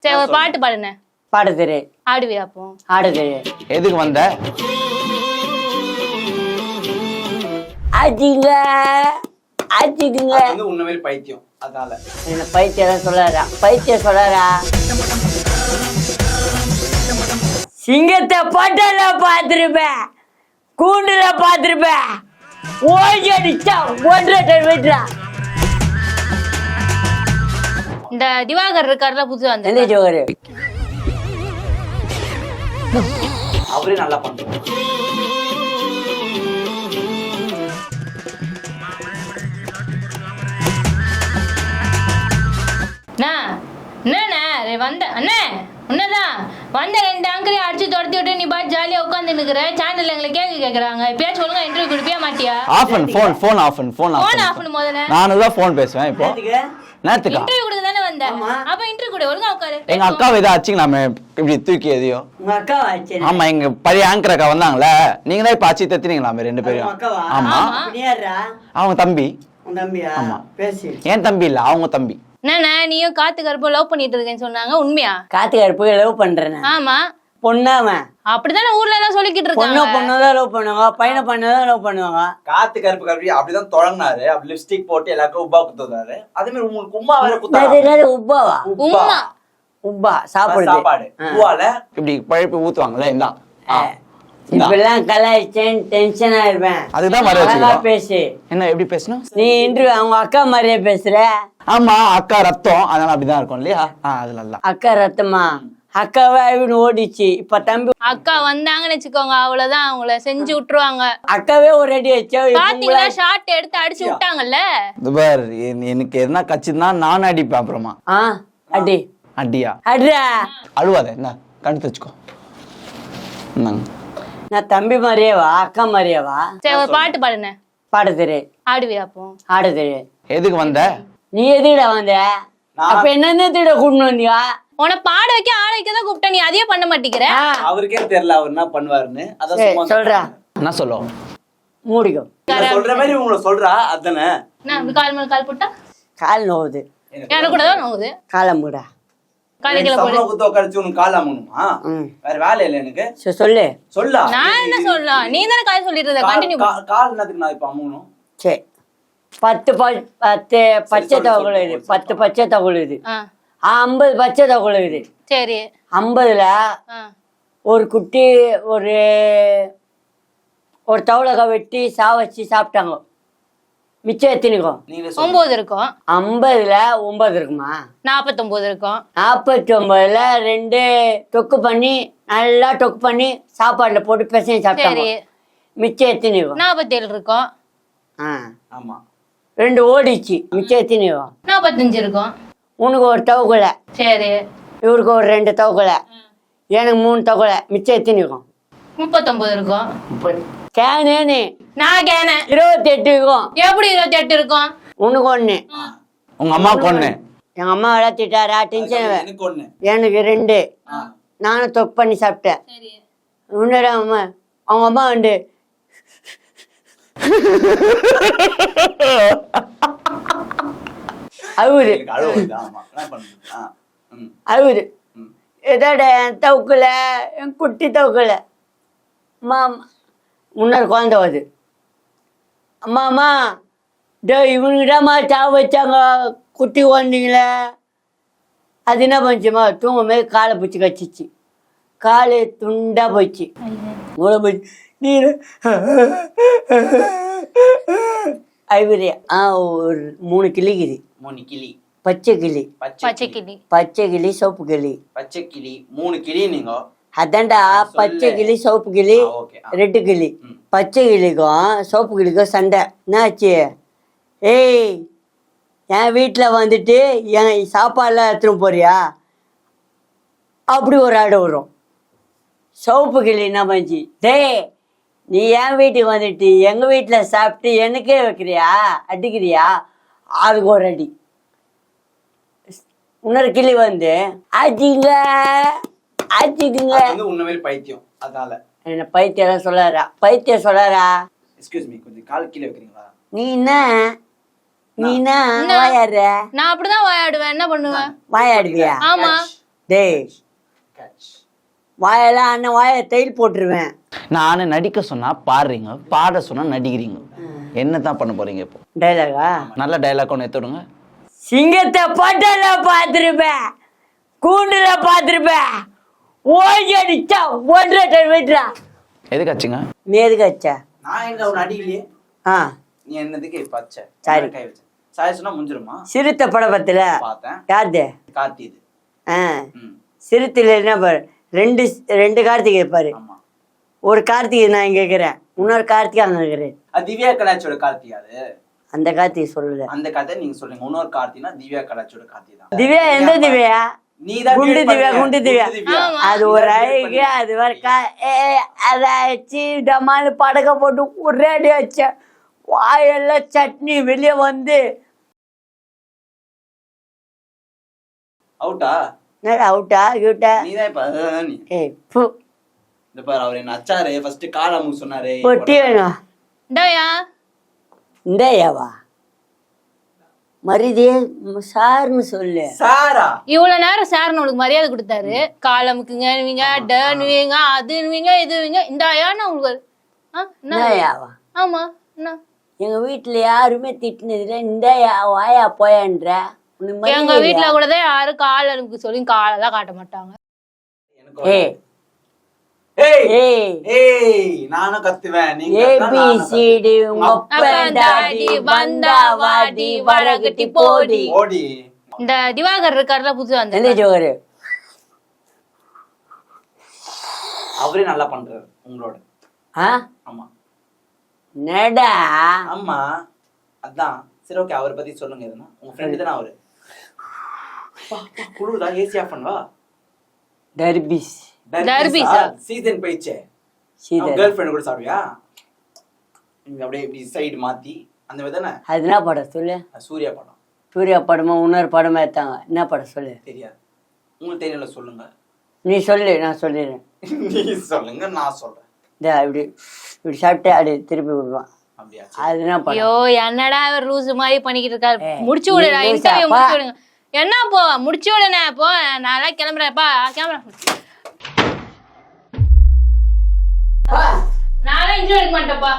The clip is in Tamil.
சரி ஒரு பாட்டு பாடுனே. பாட தெரியும். ஆடுவியா அப்போ? ஆட தெரியும். எதுக்கு வந்த? ஆச்சிங்க ஆச்சிக்குங்க. உன்ன மாதிரி பைத்தியம், அதனால என்ன பைத்தியம் சொல்லாரா? பைத்தியம் சொல்லாரா? சிங்கத்தை பட்டல பாத்துருப்பேன், கூண்டுல பாத்துருப்பேன், ஓடி அடிச்சா 1.5 மீட்டரா. இந்த திவாகர் இருக்காருல புதுசா வந்து எந்த ஜோகரு? அவரே நல்லா பண்ணுவாங்க. என்னண்ணே வந்த அண்ணே உன்னதான் வந்த 2 ஆங்கரையும் அடிச்சு துரத்தி விட்டு நீ பாட்டு ஜாலியா உட்காந்து நிக்கிற. சேனல்ல எங்களை கேக்குறாங்க, இப்பயாச்சும் ஒழுங்கா இன்டர்வியூ கொடுப்பியா மாட்டியா? ஆஃப் பண்ணு ஃபோன் ஃபோன் ஆஃப் பண்ணு முதல்ல. நானும் தான் ஃபோன் பேசுவேன் இப்போ. நேத்துக்கா இன்டர்வியூ கொடுக்க தானே வந்த? அப்ப இன்டர்வியூ கொடு, ஒழுங்கா உட்காரு. எங்க அக்காவை ஏதோ அச்சிங்களாமே இப்படி தூக்கி எதையோ. உங்க அக்கா ஆச்சு. ஆமா, எங்க பழைய ஆங்கர் அக்கா வந்தாங்களே, நீங்க தான் இப்ப அச்சி தத்தினீங்களாமே 2 பேரும். ஆமா, அவங்க தம்பி. உன் தம்பியா? ஆமா. பேசி. ஏன் தம்பி இல்ல, அவங்க தம்பி. என்னண்ணே நீயும் காத்து கருப்போ லவ் பண்ணிட்டு இருக்கேன்னு சொன்னாங்க, உண்மையா? காத்து கருப்பு லவ் பண்றேன். ஆமா, பொண்ணாவன் அப்படித்தானே ஊர்ல எல்லாம் சொல்லிக்கிட்டு பொண்ணு இருக்காங்க. பொண்ணுதான் லவ் பண்ணுவாங்க, பையனை பண்ணதான் லவ் பண்ணுவாங்க. காத்து கருப்பு கருப்பி அப்படிதான் தொடங்கினாரு. அப்படி லிப்ஸ்டிக் போட்டு எல்லாருக்கும் உப்பா குத்துறாரு. அதே மாதிரி உங்களுக்கு உமா வேற குத்தாரு. உப்பாவா? உம்மா உப்பா சாப்பாடு. உவால இப்படி பழப்பி ஊத்துவாங்கல்ல, இந்தா இப்பெல்லாம் கலாய்ச்சேன் டென்ஷன் ஆயிருப்பேன். அதுதான் வர அழகா வச்சுக்கிறோம். பேசு. என்ன எப்படி பேசணும்? நீ இன்டர்வியூ அவங்க அக்கா மாதிரியே பேசுற. ஆமா, அக்கா ரத்தம், அதனால அப்படிதான் இருக்கும் இல்லையா? அதுல இல்ல. அக்கா ரத்தமா? அக்காவே ஓடிச்சு. இப்ப தம்பி அக்கா வந்தாங்கன்னு வச்சுக்கோங்க, அவ்வளவுதான், அவங்கள செஞ்சு விட்டுருவாங்க. அக்காவே ஒரு அடி வச்சா. பாத்தீங்களா, ஷார்ட் எடுத்து அடிச்சு விட்டாங்கல்ல. இது பார், எனக்கு எதுனா கச்சிருந்தா நான் அடிப்பேன் அப்புறமா. அடி அடியா? அடியா. அழுவாத, என்ன கண்டு வச்சுக்கோ. என்னங்க நான் தம்பி மாதிரியேவா அக்கா மாதிரியேவா? சரி ஒரு பாட்டு பாடுனே. பாட தெரியும். ஆடுவியா அப்போ? ஆட தெரியும். எதுக்கு வந்த? நீ எதுடா வந்த? அப்ப என்ன திட கூட்டு வந்தியா? உன பாட வைக்க ஆட வைக்கதான் கூப்பிட்ட, நீ அதையே பண்ண மாட்டேங்கிற. அவருக்கே தெரியல அவர் என்ன பண்ணுவாருன்னு. அதான் சும்மா சொல்றா. என்ன சொல்லும்? மூடிக்கோ. சொல்ற மாதிரி உங்களை சொல்றா. அதானே கால் மேல கால் போட்டா கால் நோவுது. எனக்கு கூட தான் நோவுது. காலம் மூடா. காலையில போடு. சம்பளம் குத்த உட்காரிச்சு உனக்கு கால் அமுணுமா? வேற வேலை இல்ல எனக்கு. சொல்லு. சொல்லா. நான் என்ன சொல்லலாம், நீ தானே கால் சொல்லிட்டு இருந்த. கண்டினியூ. கால் என்னத்துக்கு நான் இப்ப அமுணும்? சரி 10 பச்சை தவக்குழுது. 10 பச்சை தவக்குழுது. 50 பச்சை தவக்குழுது. சரி 50ல ஒரு குட்டி ஒரு தவளை வெட்டி வச்சு சாப்பிட்டாங்க. மிச்சம் எத்தனைக்கும்? 9 இருக்கும். 50ல 9 இருக்குமா? 49 இருக்கும். 49ல 2 தொக்கு பண்ணி நல்லா தொக்கு பண்ணி சாப்பாடுல போட்டு பிசைஞ்சு சாப்பிட்டாங்க. மிச்சம் எத்தனைக்கும்? 47 இருக்கும். ஆமா 2 ஓடிச்சு. மிச்சம் எத்தனைக்கும்? 45 இருக்கும். உனக்கு ஒரு தவக்குலை. சரி இவருக்கு ஒரு 2 தவக்குலை, எனக்கு 3 தவக்குலை. மிச்சம் எத்தனைக்கும்? 39 இருக்கும். கேனே நான் கேன 28 இருக்கும். எப்படி 28 இருக்கும்? உனக்கு 1. உங்க அம்மா கொன்னு. எங்க அம்மா வளர்த்திட்டாரா? டென்ஷன். எனக்கு ஒண்ணு. எனக்கு 2. நானும் தொக்கு பண்ணி சாப்பிட்டேன். உன்னோட அம்மா அவங்க அம்மா வந்து அவுரு அவுரு எதோட தவுக்கல என் குட்டி தவுக்கல. அம்மா முன்னாடி குழந்தை வருது. அம்மா இவனுக்கிட்டமா சாவு வச்சாங்க குட்டி குழந்தைங்கள. அது என்ன பண்ணுச்சுமா, தூங்கும் போது காலை பிடிச்சி கச்சிச்சு. காலு துண்டா போச்சு. நீர் ஐவரியா ஒரு 3 கிளிக்குது. 3 கிளி. பச்சை கிளி. பச்சை கிளி. பச்சை கிளி சிவப்பு கிளி. பச்சை கிளி 3 கிளி. நீங்க அதான்டா பச்சை கிளி சிவப்பு கிளி ரெட்டு கிளி. பச்சை கிளிக்கும் சிவப்பு கிளிக்கும் சண்டை. என்னாச்சு? ஏய் என் வீட்டில் வந்துட்டு என் சாப்பாடுலாம் எடுத்துன்னு போறியா? அப்படி ஒரு ஆடு வரும். சிவப்பு கிளி என்ன பண்ணுச்சு? டேய் நீ என் வீட்டுக்கு வந்துட்டு எங்கள் வீட்டில் சாப்பிட்டு எனக்கே வைக்கிறியா, அடிக்கிறியா? அதுக்கு ஒரு அடி. இன்னொரு கிளி வந்து ஆச்சிங்க ஆச்சிக்குங்க. உன்ன மாதிரி பைத்தியம், அதனால என்ன பைத்தியம் சொல்லாரா? பைத்தியம் சொல்லாரா? எக்ஸ்கியூஸ் மீ, கொஞ்சம் கால் கீழே வைக்கிறீங்களா? நீ என்ன வாயாடுற? நான் அப்படிதான் வாயாடுவேன். என்ன பண்ணுவேன்? வாயாடுவியா? ஆமா டேய் Catch. வாயெல்லாம் அண்ணன் வாயை தையல் போட்டுருவேன். நானு நடிக்க சொன்னா பாடுறீங்க, பாட சொன்னா நடிக்கிறீங்க. என்னதான் பண்ண போறீங்க இப்போ? டைலாகா? நல்ல டைலாக் ஒன்று எடுத்துடுங்க. சிங்கத்தை பட்டல பார்த்துருப்பேன், கூண்டுல பார்த்துருப்பேன், ஓடி அடிச்சா 1.5 டன் வெயிட்ரா. எதுக்கு ஆச்சுங்க? நீ எதுக்கு வச்ச? நான் எங்க உன்னை அடிக்கலையே. ஆ நீ என்னதுக்கு பச்ச சரி. கை வச்ச சாய் சொன்னா முடிஞ்சிருமா? சிறுத்தை படபத்துல பார்த்தேன். யாருது? கார்த்தி இது. ஆ ம். சிறுத்தையில என்ன பாரு, ரெண்டு கார்த்திகை இருப்பாரு. ஆமா. ஒரு கார்த்திகை நான் இங்க இருக்கிறேன், இன்னொரு கார்த்திகை அங்க இருக்கிறேன். அது திவ்யா கலாச்சோட கார்த்தி. அது அந்த கார்த்திகை சொல்லல. அந்த கதை நீங்க சொல்லுங்க. இன்னொரு கார்த்தினா திவ்யா கலாச்சோட கார்த்தி தான். திவ்யா எந்த திவ்யா? நீதான் குண்டு திவ்யா, குண்டு திவ்யா. ஆமா. அது ஒரு அழகு, அது ஒரு அதை வச்சு டமால் படக்க போட்டு ஒரே அடி வச்ச வாயெல்லாம் சட்னி வெளியே வந்து. அவுட்டா? அவுட்டா கியூட்டா? நீதான் இப்ப நீ ஏய் பூ இந்த பாரு, அவர் என்ன அச்சாரு ஃபர்ஸ்ட் காலமு சொன்னாரு. பொட்டி வேணும். இந்தாயா இந்த ஏவா மரியாதையே சார்னு சொல்லு. சாரா இவ்வளவு நேரம் சார் நம்மளுக்கு மரியாதை கொடுத்தாரு. காலமுக்குங்க டன்வீங்க அதுவீங்க இதுவீங்க. இந்தாயான்னு உங்களுக்கு இந்த ஏவா? ஆமா என்ன? எங்க வீட்டுல யாருமே திட்டினதுல இந்த வாயா போயன்ற. எங்க வீட்டுல கூடதான் யாரும் கால் அனுப்புக்கு சொல்லி காலெல்லாம் காட்ட மாட்டாங்க. ஏய் ஏய் ஏய் ஏய் நானும் கத்துவேன். நீங்க ஏபிசிடி டாடி வந்தா வாடி வடகட்டி போடி. ஓடி. இந்த திவாகர் இருக்காருல புதுசா எந்த அந்த ஜோகரு? அவரே நல்லா பண்றாரு உங்களோட. ஆ ஆமா நடா. ஆமா அதான் சரி. ஓகே, அவரை பத்தி சொல்லுங்க. எதுனா உங்க ஃப்ரெண்ட் தானே அவரு? குழுதா ஏசி ஆஃப் பண்ணவா? டர்பிஸ் டர்பிஸா? சீசன் போயிடுச்சே. சீதர் கேர்ள் ஃப்ரெண்ட் கூட சாப்பிடுவியா? நீங்க அப்படியே இப்படி சைடு மாத்தி அந்த மாதிரி தானே? அது என்ன படம் சொல்லு? சூர்யா படம். சூர்யா படமா இன்னொரு படமா எடுத்தாங்க, என்ன படம் சொல்லு? தெரியாது. உங்களுக்கு தெரியல, சொல்லுங்க. நீ சொல்லு, நான் சொல்லிடுறேன். நீ சொல்லுங்க, நான் சொல்றேன். இந்த இப்படி இப்படி சாப்பிட்டு அப்படி திருப்பி விடுவான். அப்படியா? அது என்ன படம்? ஐயோ என்னடா அவர் லூஸ் மாதிரி பண்ணிக்கிட்டு இருக்காரு. ஏய், முடிச்சு விடுடா, நீ இன்டர்வியூ லூசா? முடிச்சு விடுங்க. என்ன போ முடிச்சு விடுனே போ. நான் கிளம்புறேன்ப்பா. கேமரா நானே இன்டர்வியூ எடுக்க மாட்டேன்ப்பா.